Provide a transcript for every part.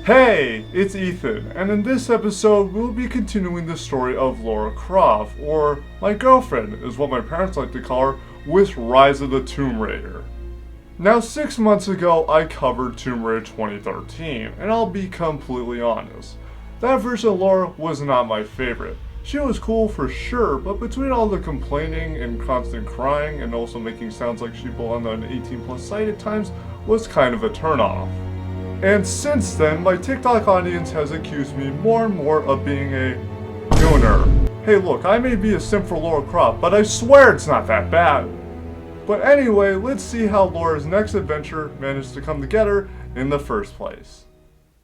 Hey, it's Ethan, and in this episode, we'll be continuing the story of Lara Croft, or my girlfriend, is what my parents like to call her, with Rise of the Tomb Raider. Now, 6 months ago, I covered Tomb Raider 2013, and I'll be completely honest. That version of Lara was not my favorite. She was cool for sure, but between all the complaining and constant crying, and also making sounds like she belonged on an 18+ site at times, was kind of a turnoff. And since then, my TikTok audience has accused me more and more of being a nooner. Hey look, I may be a simp for Lara Croft, but I swear it's not that bad. But anyway, let's see how Lara's next adventure managed to come together in the first place.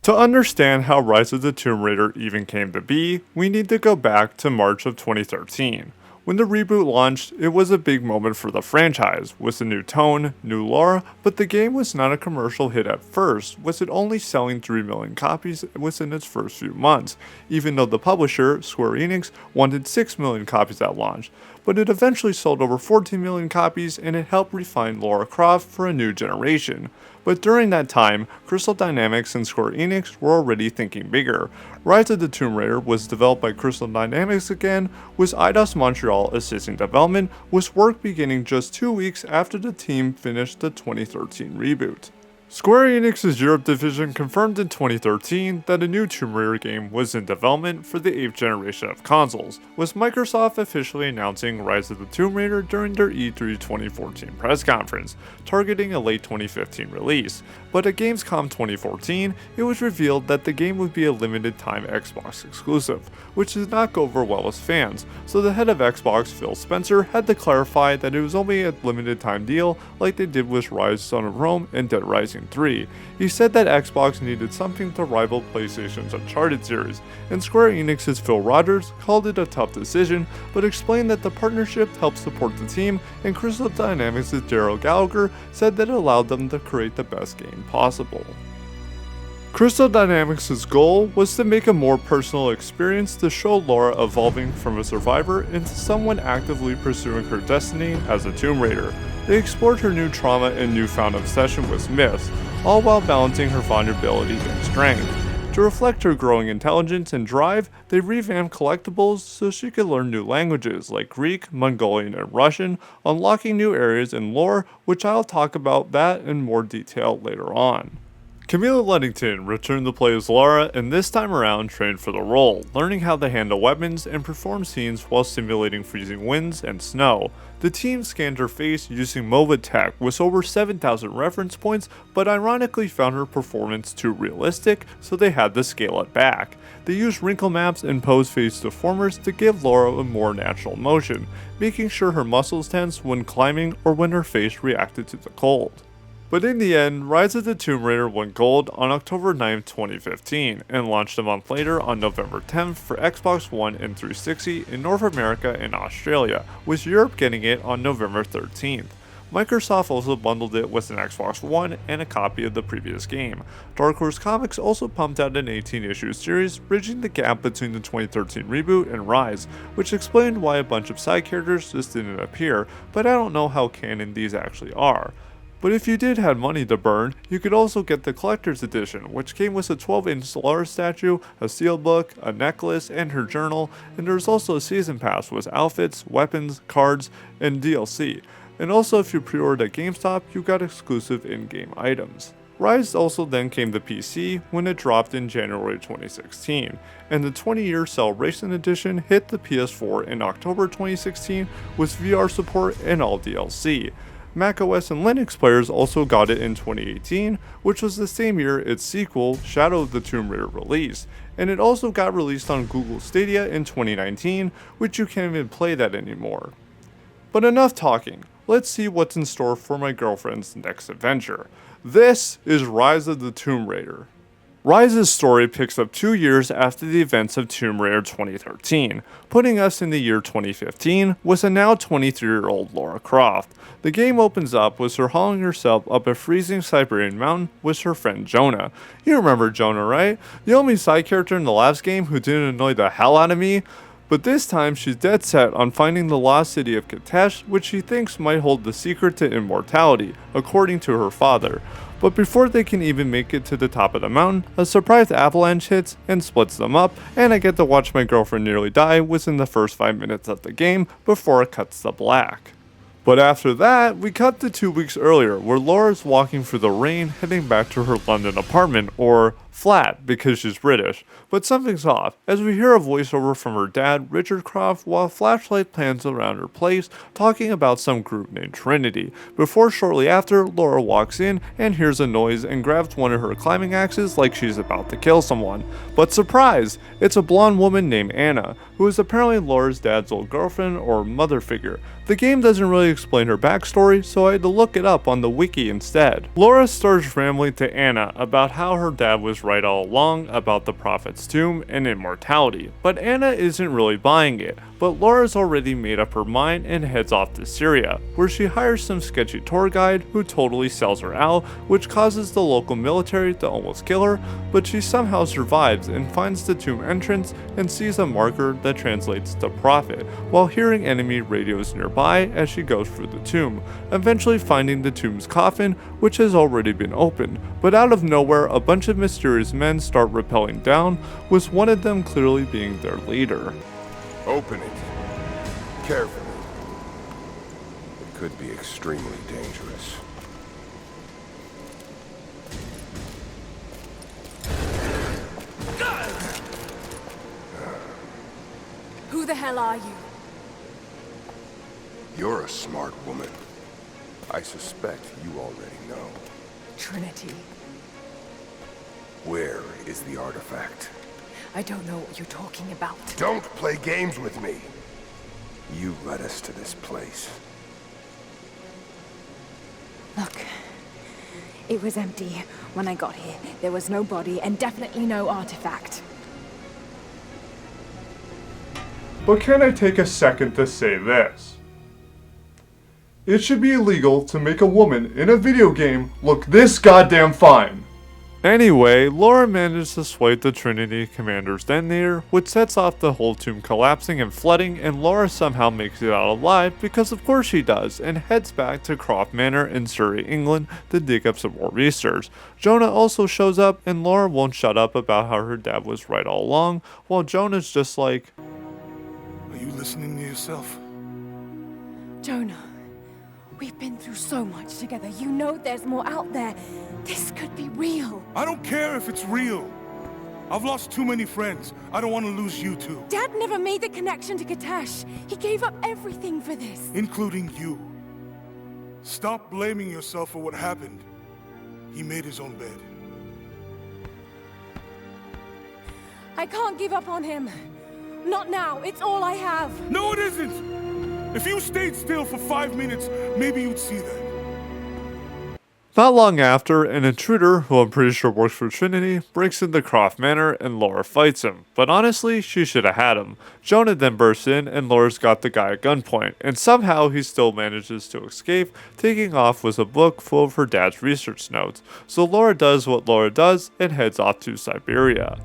To understand how Rise of the Tomb Raider even came to be, we need to go back to March of 2013. When the reboot launched, it was a big moment for the franchise, with a new tone, new Lara, but the game was not a commercial hit at first, with it only selling 3 million copies within its first few months, even though the publisher, Square Enix, wanted 6 million copies at launch. But it eventually sold over 14 million copies, and it helped refine Lara Croft for a new generation. But during that time, Crystal Dynamics and Square Enix were already thinking bigger. Rise of the Tomb Raider was developed by Crystal Dynamics again, with Eidos Montreal assisting development, with work beginning just 2 weeks after the team finished the 2013 reboot. Square Enix's Europe division confirmed in 2013 that a new Tomb Raider game was in development for the 8th generation of consoles, with Microsoft officially announcing Rise of the Tomb Raider during their E3 2014 press conference, targeting a late 2015 release. But at Gamescom 2014, it was revealed that the game would be a limited time Xbox exclusive, which did not go over well with fans, so the head of Xbox, Phil Spencer, had to clarify that it was only a limited time deal like they did with Rise Son of Rome and Dead Rising 3. He said that Xbox needed something to rival PlayStation's Uncharted series, and Square Enix's Phil Rogers called it a tough decision, but explained that the partnership helped support the team, and Crystal Dynamics' Daryl Gallagher said that it allowed them to create the best game possible. Crystal Dynamics' goal was to make a more personal experience to show Lara evolving from a survivor into someone actively pursuing her destiny as a Tomb Raider. They explored her new trauma and newfound obsession with myths, all while balancing her vulnerability and strength. To reflect her growing intelligence and drive, they revamped collectibles so she could learn new languages like Greek, Mongolian, and Russian, unlocking new areas in lore, which I'll talk about that in more detail later on. Camilla Luddington returned to play as Lara, and this time around trained for the role, learning how to handle weapons and perform scenes while simulating freezing winds and snow. The team scanned her face using MOBA tech with over 7,000 reference points, but ironically found her performance too realistic, so they had to scale it back. They used wrinkle maps and pose face deformers to give Lara a more natural motion, making sure her muscles tensed when climbing or when her face reacted to the cold. But in the end, Rise of the Tomb Raider went gold on October 9, 2015, and launched a month later on November 10th for Xbox One and 360 in North America and Australia, with Europe getting it on November 13th. Microsoft also bundled it with an Xbox One and a copy of the previous game. Dark Horse Comics also pumped out an 18-issue series, bridging the gap between the 2013 reboot and Rise, which explained why a bunch of side characters just didn't appear, but I don't know how canon these actually are. But if you did have money to burn, you could also get the collector's edition, which came with a 12-inch Lara statue, a steelbook, a necklace, and her journal, and there's also a season pass with outfits, weapons, cards, and DLC. And also if you pre-ordered at GameStop, you got exclusive in-game items. Rise also then came to PC when it dropped in January 2016, and the 20-year Celebration Edition hit the PS4 in October 2016 with VR support and all DLC. macOS and Linux players also got it in 2018, which was the same year its sequel, Shadow of the Tomb Raider, released, and it also got released on Google Stadia in 2019, which you can't even play that anymore. But enough talking, let's see what's in store for my girlfriend's next adventure. This is Rise of the Tomb Raider. Rise's story picks up 2 years after the events of Tomb Raider 2013, putting us in the year 2015 with a now 23-year-old Lara Croft. The game opens up with her hauling herself up a freezing Siberian mountain with her friend Jonah. You remember Jonah, right? The only side character in the last game who didn't annoy the hell out of me? But this time she's dead set on finding the lost city of Katesh, which she thinks might hold the secret to immortality, according to her father. But before they can even make it to the top of the mountain, a surprise avalanche hits and splits them up, and I get to watch my girlfriend nearly die within the first 5 minutes of the game before it cuts to black. But after that, we cut to 2 weeks earlier, where Laura's walking through the rain heading back to her London apartment, or flat because she's British. But something's off, as we hear a voiceover from her dad, Richard Croft, while a flashlight pans around her place, talking about some group named Trinity, before shortly after, Laura walks in and hears a noise and grabs one of her climbing axes like she's about to kill someone. But surprise! It's a blonde woman named Anna, who is apparently Laura's dad's old girlfriend or mother figure. The game doesn't really explain her backstory, so I had to look it up on the wiki instead. Laura starts rambling to Anna about how her dad was right all along about the Prophet's tomb and immortality, but Anna isn't really buying it. But Laura's already made up her mind and heads off to Syria, where she hires some sketchy tour guide who totally sells her out, which causes the local military to almost kill her, but she somehow survives and finds the tomb entrance and sees a marker that translates to Prophet, while hearing enemy radios nearby as she goes through the tomb, eventually finding the tomb's coffin, which has already been opened. But out of nowhere, a bunch of mysterious men start rappelling down, with one of them clearly being their leader. Open it. Carefully. It could be extremely dangerous. Who the hell are you? You're a smart woman. I suspect you already know. Trinity. Where is the artifact? I don't know what you're talking about. Don't play games with me. You led us to this place. Look, it was empty when I got here. There was no body and definitely no artifact. But can I take a second to say this? It should be illegal to make a woman in a video game look this goddamn fine. Anyway, Laura manages to swipe the Trinity commander's detonator, which sets off the whole tomb collapsing and flooding, and Laura somehow makes it out alive, because of course she does, and heads back to Croft Manor in Surrey, England to dig up some more research. Jonah also shows up, and Laura won't shut up about how her dad was right all along, while Jonah's just like, Are you listening to yourself? Jonah, we've been through so much together. You know there's more out there. This could be real. I don't care if it's real. I've lost too many friends. I don't want to lose you too. Dad never made the connection to Katesh. He gave up everything for this. Including you. Stop blaming yourself for what happened. He made his own bed. I can't give up on him. Not now. It's all I have. No, it isn't! If you stayed still for 5 minutes, maybe you'd see that. Not long after, an intruder, who I'm pretty sure works for Trinity, breaks into Croft Manor and Laura fights him. But honestly, she should have had him. Jonah then bursts in and Laura's got the guy at gunpoint, and somehow he still manages to escape, taking off with a book full of her dad's research notes. So Laura does what Laura does and heads off to Siberia.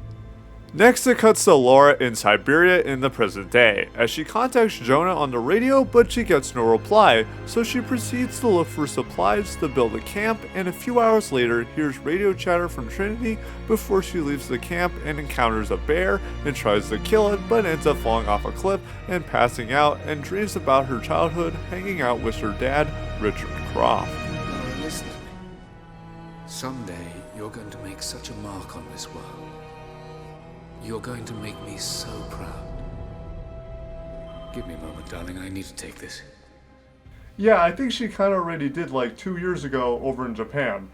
Next, it cuts to Laura in Siberia in the present day, as she contacts Jonah on the radio, but she gets no reply, so she proceeds to look for supplies to build a camp, and a few hours later hears radio chatter from Trinity before she leaves the camp and encounters a bear and tries to kill it, but ends up falling off a cliff and passing out, and dreams about her childhood hanging out with her dad, Richard Croft. Now listen to me. Someday you're going to make such a mark on this world. You're going to make me so proud. Give me a moment, darling. I need to take this. Yeah, I think she kinda already did like 2 years ago over in Japan.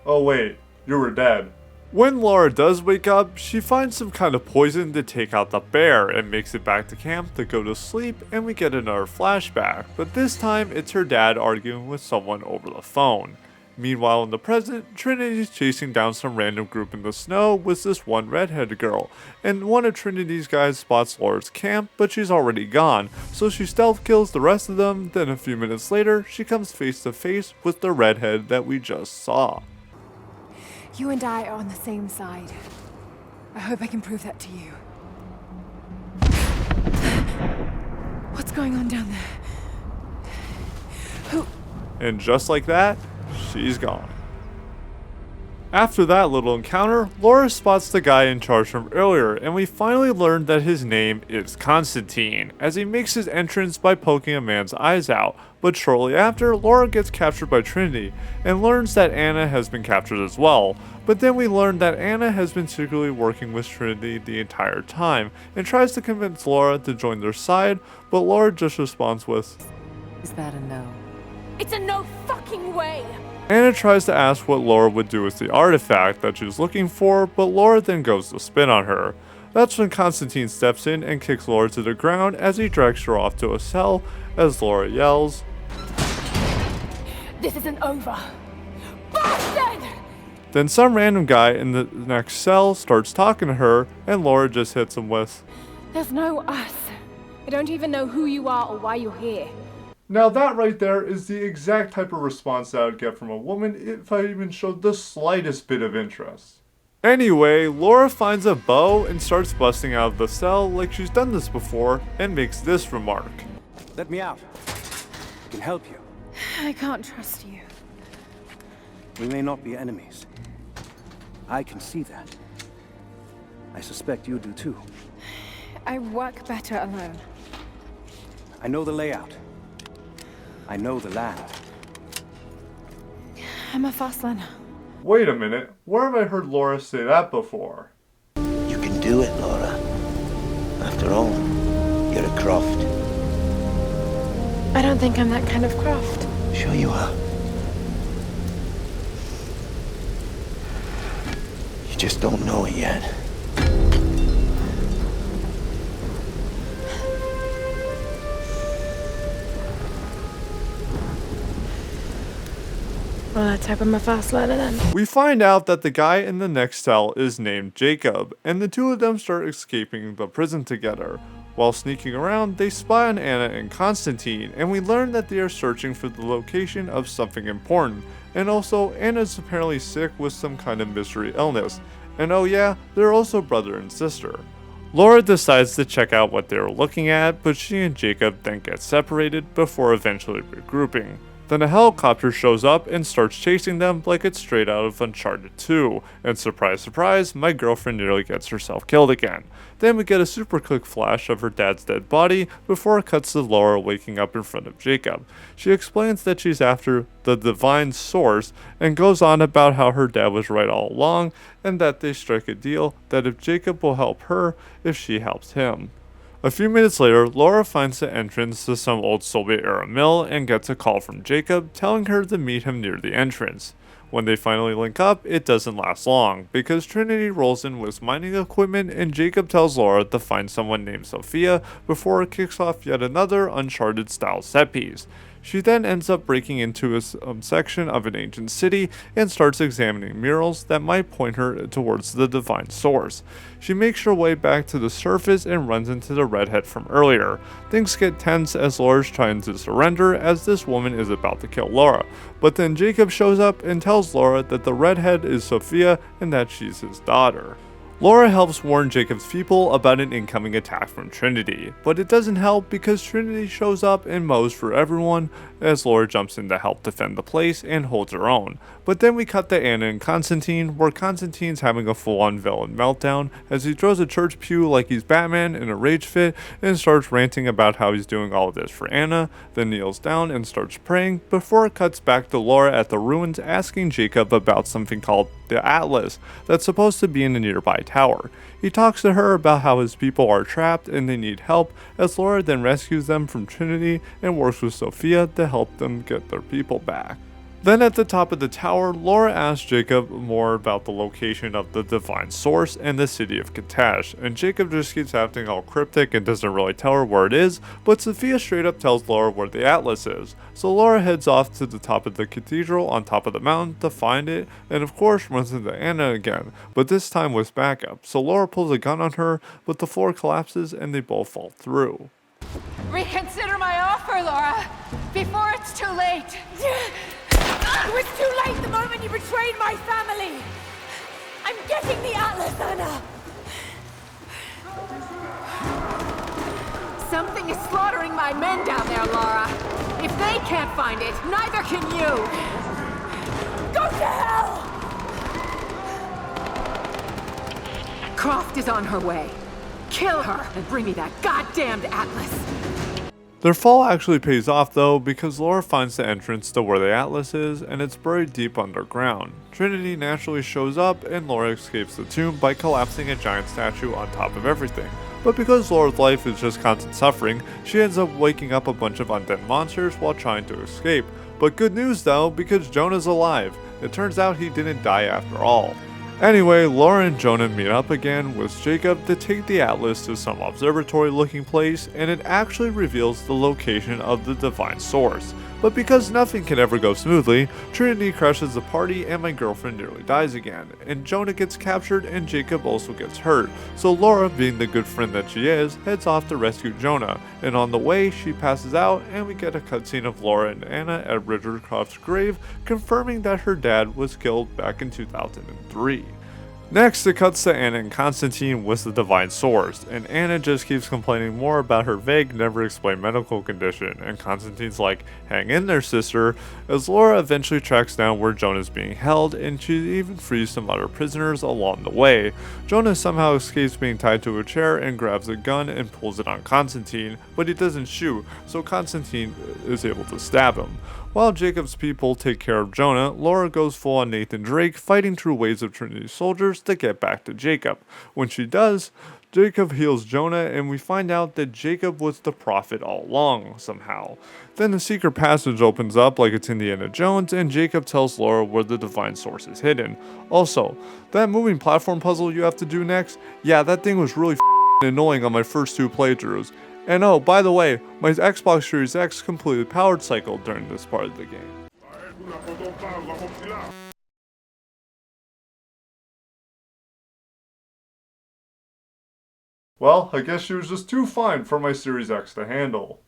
Oh wait, you were dead. When Laura does wake up, she finds some kind of poison to take out the bear and makes it back to camp to go to sleep, and we get another flashback, but this time it's her dad arguing with someone over the phone. Meanwhile, in the present, Trinity's chasing down some random group in the snow with this one redheaded girl, and one of Trinity's guys spots Laura's camp, but she's already gone, so she stealth kills the rest of them, then a few minutes later, she comes face to face with the redhead that we just saw. You and I are on the same side. I hope I can prove that to you. What's going on down there? Who? And just like that, she's gone. After that little encounter, Lara spots the guy in charge from earlier, and we finally learn that his name is Constantine, as he makes his entrance by poking a man's eyes out. But shortly after, Lara gets captured by Trinity, and learns that Anna has been captured as well. But then we learn that Anna has been secretly working with Trinity the entire time, and tries to convince Lara to join their side, but Lara just responds with, Is that a no? It's a no fucking way! Anna tries to ask what Lara would do with the artifact that she's looking for, but Lara then goes to spin on her. That's when Constantine steps in and kicks Lara to the ground as he drags her off to a cell, as Lara yells, This isn't over! Bastard! Then some random guy in the next cell starts talking to her, and Lara just hits him with, There's no us. I don't even know who you are or why you're here. Now that right there is the exact type of response that I would get from a woman if I even showed the slightest bit of interest. Anyway, Lara finds a bow and starts busting out of the cell like she's done this before, and makes this remark. Let me out. I can help you. I can't trust you. We may not be enemies. I can see that. I suspect you do too. I work better alone. I know the layout. I know the land. I'm a fast learner. Wait a minute, where have I heard Lara say that before? You can do it, Lara. After all, you're a Croft. I don't think I'm that kind of Croft. Sure you are. You just don't know it yet. Well, let's hope I'm a fast learner then. We find out that the guy in the next cell is named Jacob, and the two of them start escaping the prison together. While sneaking around, they spy on Anna and Constantine, and we learn that they are searching for the location of something important. And also, Anna's apparently sick with some kind of mystery illness. And oh yeah, they're also brother and sister. Lara decides to check out what they were looking at, but she and Jacob then get separated before eventually regrouping. Then a helicopter shows up and starts chasing them like it's straight out of Uncharted 2, and surprise surprise, my girlfriend nearly gets herself killed again. Then we get a super quick flash of her dad's dead body before it cuts to Lara waking up in front of Jacob. She explains that she's after the divine source and goes on about how her dad was right all along and that they strike a deal that if Jacob will help her if she helps him. A few minutes later, Lara finds the entrance to some old Soviet-era mill and gets a call from Jacob telling her to meet him near the entrance. When they finally link up, it doesn't last long, because Trinity rolls in with mining equipment and Jacob tells Lara to find someone named Sophia before it kicks off yet another Uncharted-style set piece. She then ends up breaking into a section of an ancient city and starts examining murals that might point her towards the divine source. She makes her way back to the surface and runs into the redhead from earlier. Things get tense as Lara's trying to surrender as this woman is about to kill Lara, but then Jacob shows up and tells Lara that the redhead is Sophia and that she's his daughter. Lara helps warn Jacob's people about an incoming attack from Trinity, but it doesn't help because Trinity shows up and mows for everyone as Lara jumps in to help defend the place and holds her own. But then we cut to Anna and Constantine, where Constantine's having a full-on villain meltdown as he throws a church pew like he's Batman in a rage fit and starts ranting about how he's doing all of this for Anna, then kneels down and starts praying before it cuts back to Lara at the ruins asking Jacob about something called the Atlas that's supposed to be in a nearby tower. He talks to her about how his people are trapped and they need help, as Lara then rescues them from Trinity and works with Sophia to help them get their people back. Then at the top of the tower, Lara asks Jacob more about the location of the divine source and the city of Katash, and Jacob just keeps acting all cryptic and doesn't really tell her where it is, but Sophia straight up tells Lara where the Atlas is. So Lara heads off to the top of the cathedral on top of the mountain to find it, and of course runs into Anna again, but this time with backup. So Lara pulls a gun on her, but the floor collapses and they both fall through. Reconsider my offer, Lara, before it's too late. It was too late the moment you betrayed my family. I'm getting the Atlas, Anna. Something is slaughtering my men down there, Lara. If they can't find it, neither can you. Go to hell! Croft is on her way. Kill her and bring me that goddamned Atlas. Their fall actually pays off though, because Lara finds the entrance to where the Atlas is, and it's buried deep underground. Trinity naturally shows up, and Lara escapes the tomb by collapsing a giant statue on top of everything. But because Lara's life is just constant suffering, she ends up waking up a bunch of undead monsters while trying to escape. But good news though, because Jonah's alive. It turns out he didn't die after all. Anyway, Lara and Jonah meet up again with Jacob to take the Atlas to some observatory looking place, and it actually reveals the location of the divine source. But because nothing can ever go smoothly, Trinity crashes the party and my girlfriend nearly dies again, and Jonah gets captured and Jacob also gets hurt. So Lara, being the good friend that she is, heads off to rescue Jonah, and on the way she passes out and we get a cutscene of Lara and Anna at Richard Croft's grave, confirming that her dad was killed back in 2003. Next, it cuts to Anna and Constantine with the divine source, and Anna just keeps complaining more about her vague, never explained medical condition, and Constantine's like, hang in there sister, as Lara eventually tracks down where Jonah's being held, and she even frees some other prisoners along the way. Jonah somehow escapes being tied to a chair and grabs a gun and pulls it on Constantine, but he doesn't shoot, so Constantine is able to stab him. While Jacob's people take care of Jonah, Lara goes full on Nathan Drake, fighting through waves of Trinity soldiers to get back to Jacob. When she does, Jacob heals Jonah, and we find out that Jacob was the prophet all along, somehow. Then the secret passage opens up like it's Indiana Jones, and Jacob tells Lara where the divine source is hidden. Also, that moving platform puzzle you have to do next, yeah, that thing was really annoying on my first two playthroughs. And oh, by the way, my Xbox Series X completed powered cycle during this part of the game. Well, I guess she was just too fine for my Series X to handle.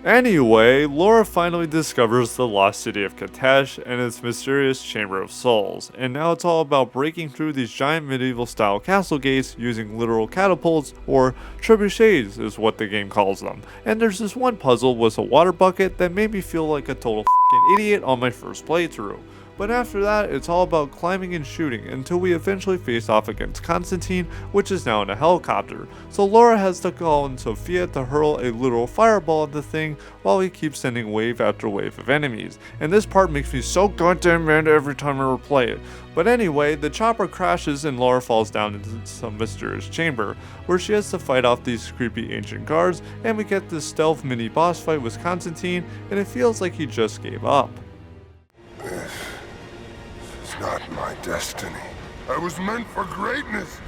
Anyway, Lara finally discovers the lost city of Katesh and its mysterious Chamber of Souls, and now it's all about breaking through these giant medieval style castle gates using literal catapults, or trebuchets is what the game calls them. And there's this one puzzle with a water bucket that made me feel like a total f***ing idiot on my first playthrough. But after that, it's all about climbing and shooting until we eventually face off against Constantine, which is now in a helicopter. So Lara has to call on Sophia to hurl a literal fireball at the thing while he keeps sending wave after wave of enemies. And this part makes me so goddamn mad every time I replay it. But anyway, the chopper crashes and Lara falls down into some mysterious chamber, where she has to fight off these creepy ancient guards, and we get this stealth mini boss fight with Constantine, and it feels like he just gave up. Not my destiny. I was meant for greatness.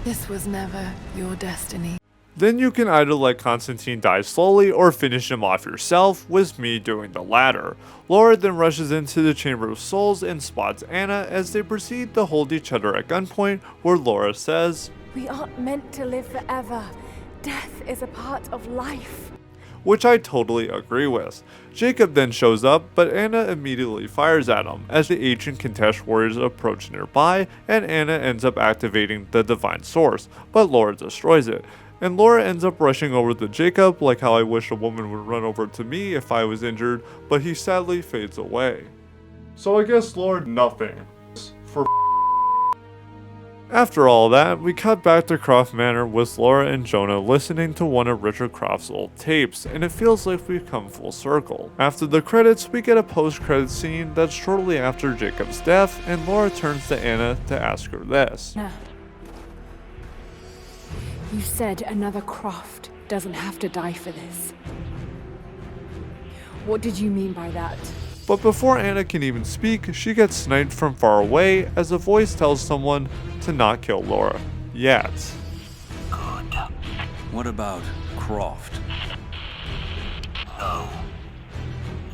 This was never your destiny. Then you can either let Constantine die slowly or finish him off yourself, with me doing the latter. Lara then rushes into the Chamber of Souls and spots Anna as they proceed to hold each other at gunpoint, where Lara says, "We aren't meant to live forever. Death is a part of life." Which I totally agree with. Jacob then shows up, but Anna immediately fires at him as the ancient Katesh warriors approach nearby, and Anna ends up activating the divine source, but Lara destroys it. And Lara ends up rushing over to Jacob like how I wish a woman would run over to me if I was injured, but he sadly fades away. So I guess Lara nothing. For After all that, we cut back to Croft Manor with Lara and Jonah listening to one of Richard Croft's old tapes, and it feels like we've come full circle. After the credits, we get a post-credit scene that's shortly after Jacob's death, and Lara turns to Anna to ask her this. Now, you said another Croft doesn't have to die for this. What did you mean by that? But before Anna can even speak, she gets sniped from far away as a voice tells someone to not kill Lara. Yet. Good. What about Croft? No.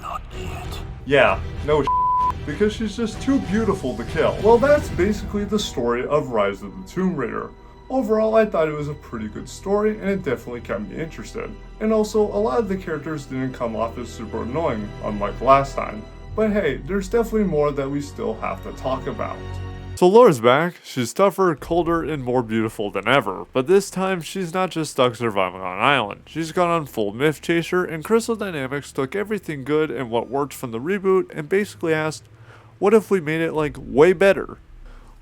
Not yet. Yeah, no because she's just too beautiful to kill. Well, that's basically the story of Rise of the Tomb Raider. Overall, I thought it was a pretty good story, and it definitely kept me interested. And also, a lot of the characters didn't come off as super annoying, unlike last time. But hey, there's definitely more that we still have to talk about. So Laura's back. She's tougher, colder, and more beautiful than ever. But this time, she's not just stuck surviving on an island. She's gone on full myth chaser, and Crystal Dynamics took everything good and what worked from the reboot and basically asked, what if we made it like way better?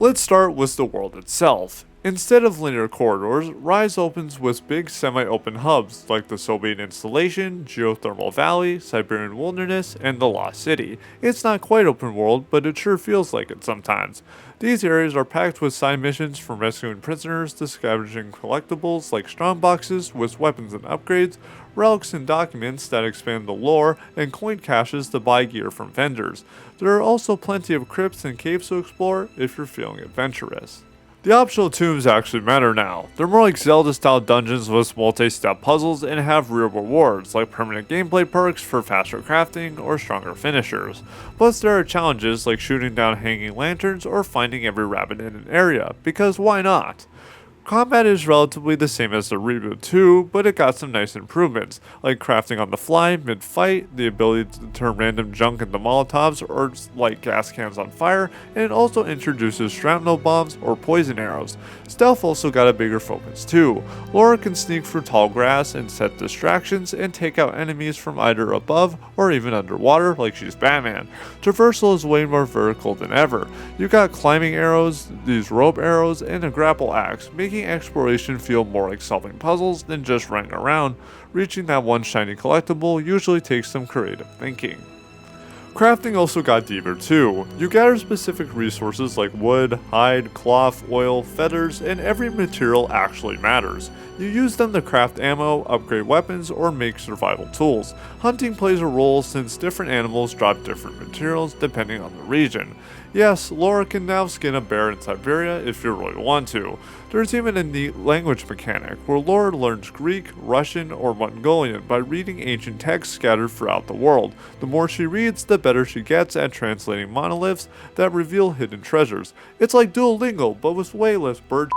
Let's start with the world itself. Instead of linear corridors, Rise opens with big semi-open hubs like the Soviet Installation, Geothermal Valley, Siberian Wilderness, and the Lost City. It's not quite open world, but it sure feels like it sometimes. These areas are packed with side missions from rescuing prisoners to scavenging collectibles like strong boxes with weapons and upgrades, relics and documents that expand the lore, and coin caches to buy gear from vendors. There are also plenty of crypts and caves to explore if you're feeling adventurous. The optional tombs actually matter now. They're more like Zelda-style dungeons with multi-step puzzles and have real rewards, like permanent gameplay perks for faster crafting or stronger finishers. Plus there are challenges like shooting down hanging lanterns or finding every rabbit in an area, because why not? Combat is relatively the same as the reboot too, but it got some nice improvements, like crafting on the fly mid-fight, the ability to turn random junk into molotovs or light gas cans on fire, and it also introduces shrapnel bombs or poison arrows. Stealth also got a bigger focus too. Lara can sneak through tall grass and set distractions and take out enemies from either above or even underwater like she's Batman. Traversal is way more vertical than ever. You got climbing arrows, these rope arrows, and a grapple axe, making exploration feel more like solving puzzles than just running around. Reaching that one shiny collectible usually takes some creative thinking. Crafting also got deeper too. You gather specific resources like wood, hide, cloth, oil, feathers, and every material actually matters. You use them to craft ammo, upgrade weapons, or make survival tools. Hunting plays a role since different animals drop different materials depending on the region. Yes, Lara can now skin a bear in Siberia if you really want to. There's even a neat language mechanic where Lara learns Greek, Russian, or Mongolian by reading ancient texts scattered throughout the world. The more she reads, the better she gets at translating monoliths that reveal hidden treasures. It's like Duolingo, but with way less bird.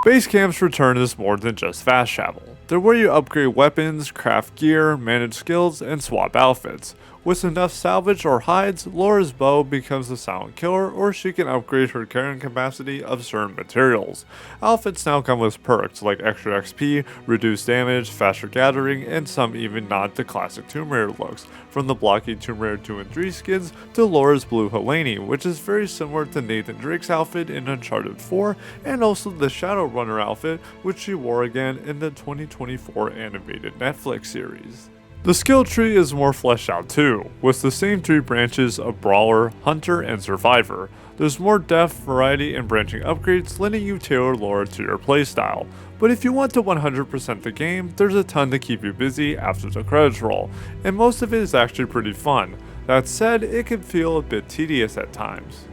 Base camps return as more than just fast travel. They're where you upgrade weapons, craft gear, manage skills, and swap outfits. With enough salvage or hides, Lara's bow becomes a silent killer, or she can upgrade her carrying capacity of certain materials. Outfits now come with perks like extra XP, reduced damage, faster gathering, and some even nod to classic Tomb Raider looks, from the blocky Tomb Raider 2 and 3 skins to Lara's blue Helene, which is very similar to Nathan Drake's outfit in Uncharted 4, and also the Shadowrunner outfit, which she wore again in the 2024 animated Netflix series. The skill tree is more fleshed out too, with the same 3 branches of Brawler, Hunter, and Survivor. There's more depth, variety, and branching upgrades letting you tailor Lara to your playstyle. But if you want to 100% the game, there's a ton to keep you busy after the credits roll, and most of it is actually pretty fun. That said, it can feel a bit tedious at times.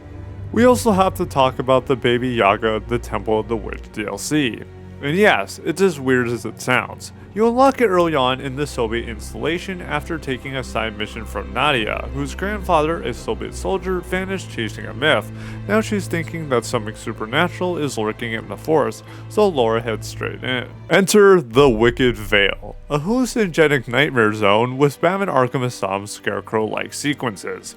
We also have to talk about the Baby Yaga the Temple of the Witch DLC. And yes, it's as weird as it sounds. You unlock it early on in the Soviet installation after taking a side mission from Nadia, whose grandfather, a Soviet soldier, vanished chasing a myth. Now she's thinking that something supernatural is lurking in the forest, so Lara heads straight in. Enter the Wicked Vale, a hallucinogenic nightmare zone with Batman Arkham Asylum's Scarecrow-like sequences.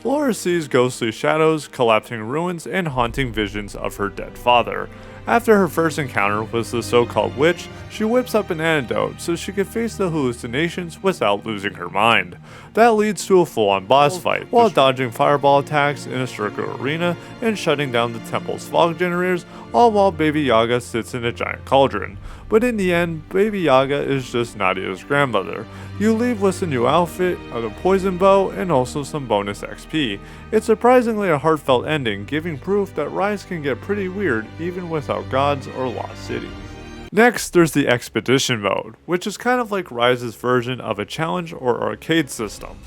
Lara sees ghostly shadows, collapsing ruins, and haunting visions of her dead father. After her first encounter with the so-called witch, she whips up an antidote so she can face the hallucinations without losing her mind. That leads to a full-on boss fight, while dodging fireball attacks in a circular arena and shutting down the temple's fog generators, all while Baby Yaga sits in a giant cauldron. But in the end, Baby Yaga is just Nadia's grandmother. You leave with a new outfit, a poison bow, and also some bonus XP. It's surprisingly a heartfelt ending, giving proof that Rise can get pretty weird even without gods or lost cities. Next, there's the Expedition mode, which is kind of like Rise's version of a challenge or arcade system.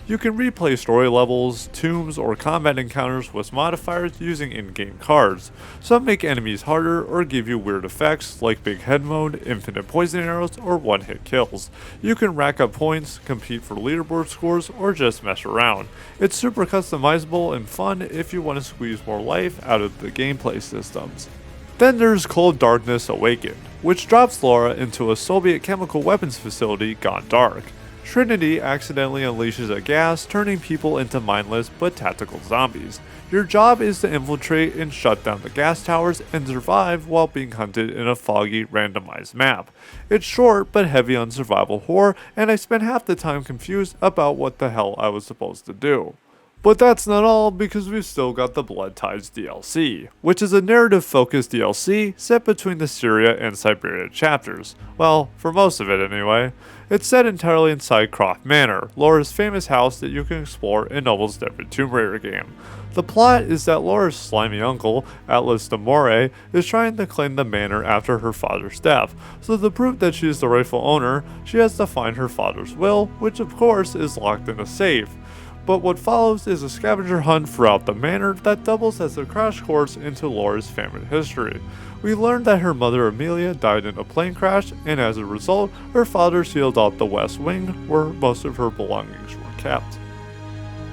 You can replay story levels, tombs, or combat encounters with modifiers using in-game cards. Some make enemies harder or give you weird effects like big head mode, infinite poison arrows, or one-hit kills. You can rack up points, compete for leaderboard scores, or just mess around. It's super customizable and fun if you want to squeeze more life out of the gameplay systems. Then there's Cold Darkness Awakened, which drops Lara into a Soviet chemical weapons facility gone dark. Trinity accidentally unleashes a gas, turning people into mindless but tactical zombies. Your job is to infiltrate and shut down the gas towers and survive while being hunted in a foggy, randomized map. It's short but heavy on survival horror, and I spent half the time confused about what the hell I was supposed to do. But that's not all, because we've still got the Blood Ties DLC, which is a narrative-focused DLC set between the Syria and Siberia chapters. Well, for most of it anyway. It's set entirely inside Croft Manor, Laura's famous house that you can explore in almost every Tomb Raider game. The plot is that Laura's slimy uncle, Atlas de Moray, is trying to claim the manor after her father's death, so to prove that she is the rightful owner, she has to find her father's will, which of course is locked in a safe. But what follows is a scavenger hunt throughout the manor that doubles as a crash course into Laura's family history. We learn that her mother Amelia died in a plane crash, and as a result, her father sealed off the West Wing where most of her belongings were kept.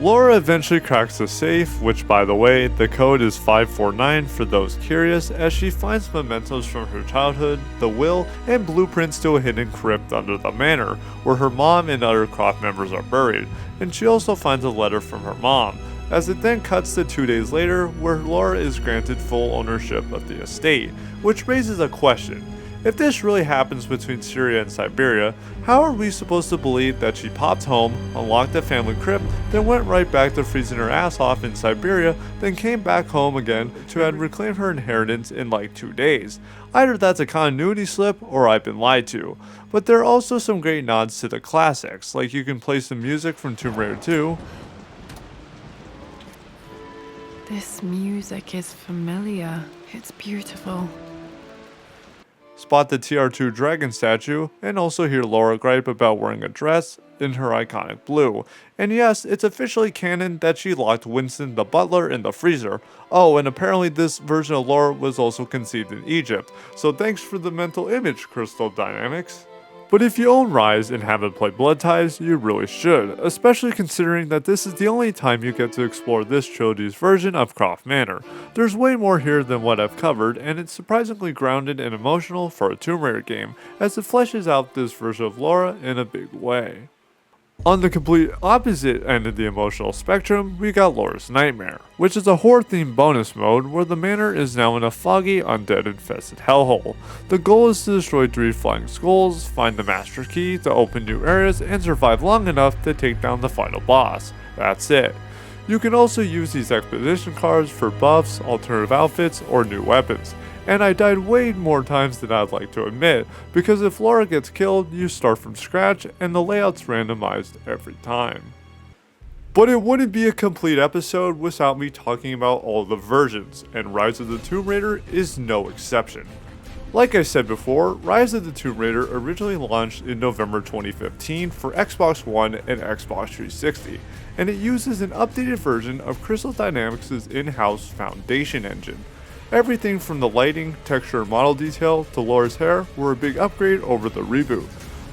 Laura eventually cracks the safe, which by the way, the code is 549 for those curious, as she finds mementos from her childhood, the will, and blueprints to a hidden crypt under the manor, where her mom and other Croft members are buried, and she also finds a letter from her mom, as it then cuts to 2 days later, where Laura is granted full ownership of the estate, which raises a question. If this really happens between Syria and Siberia, how are we supposed to believe that she popped home, unlocked the family crypt, then went right back to freezing her ass off in Siberia, then came back home again to have reclaimed her inheritance in like 2 days? Either that's a continuity slip or I've been lied to. But there are also some great nods to the classics, like you can play some music from Tomb Raider 2. This music is familiar. It's beautiful. Spot the TR2 dragon statue, and also hear Laura gripe about wearing a dress in her iconic blue. And yes, it's officially canon that she locked Winston the butler in the freezer. Oh, and apparently this version of Laura was also conceived in Egypt, so thanks for the mental image, Crystal Dynamics. But if you own Rise and haven't played Blood Ties, you really should, especially considering that this is the only time you get to explore this trilogy's version of Croft Manor. There's way more here than what I've covered, and it's surprisingly grounded and emotional for a Tomb Raider game, as it fleshes out this version of Laura in a big way. On the complete opposite end of the emotional spectrum, we got Laura's Nightmare, which is a horror-themed bonus mode where the manor is now in a foggy, undead-infested hellhole. The goal is to destroy 3 flying skulls, find the master key to open new areas, and survive long enough to take down the final boss. That's it. You can also use these expedition cards for buffs, alternative outfits, or new weapons. And I died way more times than I'd like to admit, because if Laura gets killed, you start from scratch and the layout's randomized every time. But it wouldn't be a complete episode without me talking about all the versions, and Rise of the Tomb Raider is no exception. Like I said before, Rise of the Tomb Raider originally launched in November 2015 for Xbox One and Xbox 360, and it uses an updated version of Crystal Dynamics' in-house Foundation engine. Everything from the lighting, texture, and model detail to Laura's hair were a big upgrade over the reboot.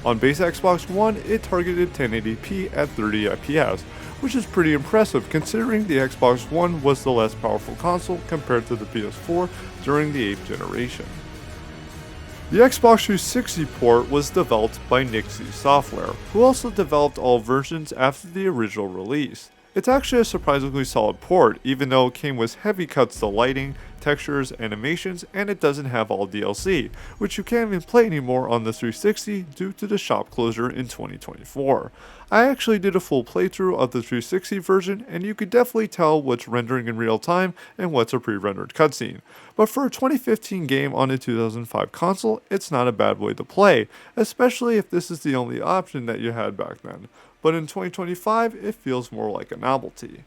On base Xbox One, it targeted 1080p at 30 FPS, which is pretty impressive considering the Xbox One was the less powerful console compared to the PS4 during the 8th generation. The Xbox 360 port was developed by Nixie Software, who also developed all versions after the original release. It's actually a surprisingly solid port, even though it came with heavy cuts to lighting, textures, animations, and it doesn't have all DLC, which you can't even play anymore on the 360 due to the shop closure in 2024. I actually did a full playthrough of the 360 version, and you could definitely tell what's rendering in real time and what's a pre-rendered cutscene. But for a 2015 game on a 2005 console, it's not a bad way to play, especially if this is the only option that you had back then. But in 2025, it feels more like a novelty.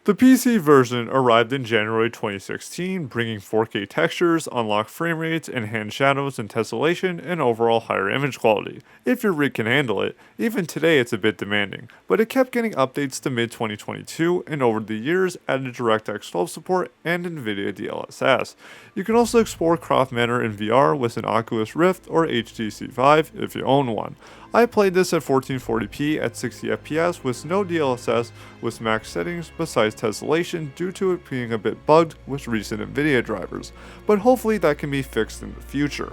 The PC version arrived in January 2016, bringing 4K textures, unlocked frame rates, enhanced shadows and tessellation, and overall higher image quality. If your rig can handle it, even today it's a bit demanding, but it kept getting updates to mid-2022, and over the years added DirectX 12 support and NVIDIA DLSS. You can also explore Croft Manor in VR with an Oculus Rift or HTC Vive if you own one. I played this at 1440p at 60 FPS with no DLSS with max settings besides tessellation due to it being a bit bugged with recent NVIDIA drivers, but hopefully that can be fixed in the future.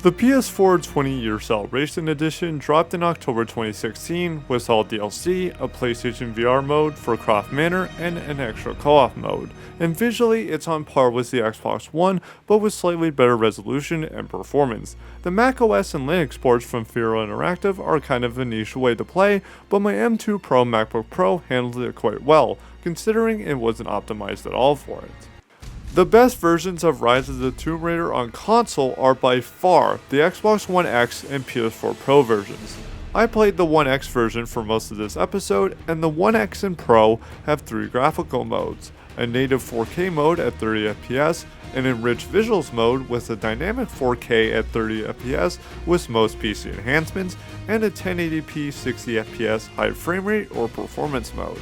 The PS4 20-year celebration edition dropped in October 2016 with all DLC, a PlayStation VR mode for Croft Manor, and an extra co-op mode. And visually, it's on par with the Xbox One, but with slightly better resolution and performance. The macOS and Linux ports from Firo Interactive are kind of a niche way to play, but my M2 Pro MacBook Pro handled it quite well, considering it wasn't optimized at all for it. The best versions of Rise of the Tomb Raider on console are by far the Xbox One X and PS4 Pro versions. I played the One X version for most of this episode, and the One X and Pro have 3 graphical modes: a native 4K mode at 30 FPS, an enriched visuals mode with a dynamic 4K at 30 FPS with most PC enhancements, and a 1080p 60 FPS high frame rate or performance mode.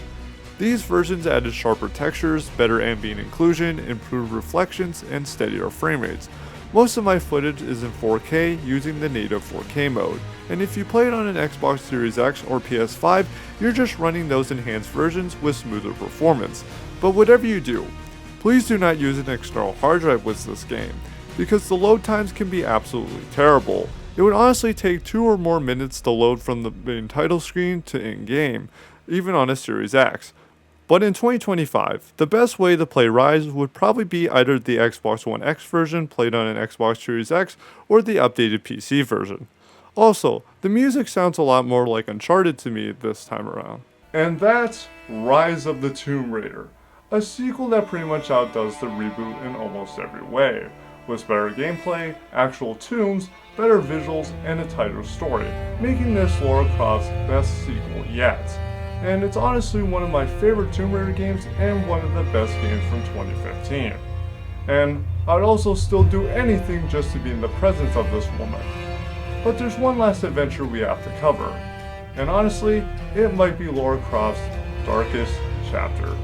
These versions added sharper textures, better ambient inclusion, improved reflections, and steadier frame rates. Most of my footage is in 4K using the native 4K mode, and if you play it on an Xbox Series X or PS5, you're just running those enhanced versions with smoother performance. But whatever you do, please do not use an external hard drive with this game, because the load times can be absolutely terrible. It would honestly take 2 or more minutes to load from the main title screen to in-game, even on a Series X. But in 2025, the best way to play Rise would probably be either the Xbox One X version played on an Xbox Series X or the updated PC version. Also, the music sounds a lot more like Uncharted to me this time around. And that's Rise of the Tomb Raider, a sequel that pretty much outdoes the reboot in almost every way, with better gameplay, actual tombs, better visuals, and a tighter story, making this Lara Croft's best sequel yet. And it's honestly one of my favorite Tomb Raider games and one of the best games from 2015. And I'd also still do anything just to be in the presence of this woman. But there's one last adventure we have to cover, and honestly, it might be Lara Croft's darkest chapter.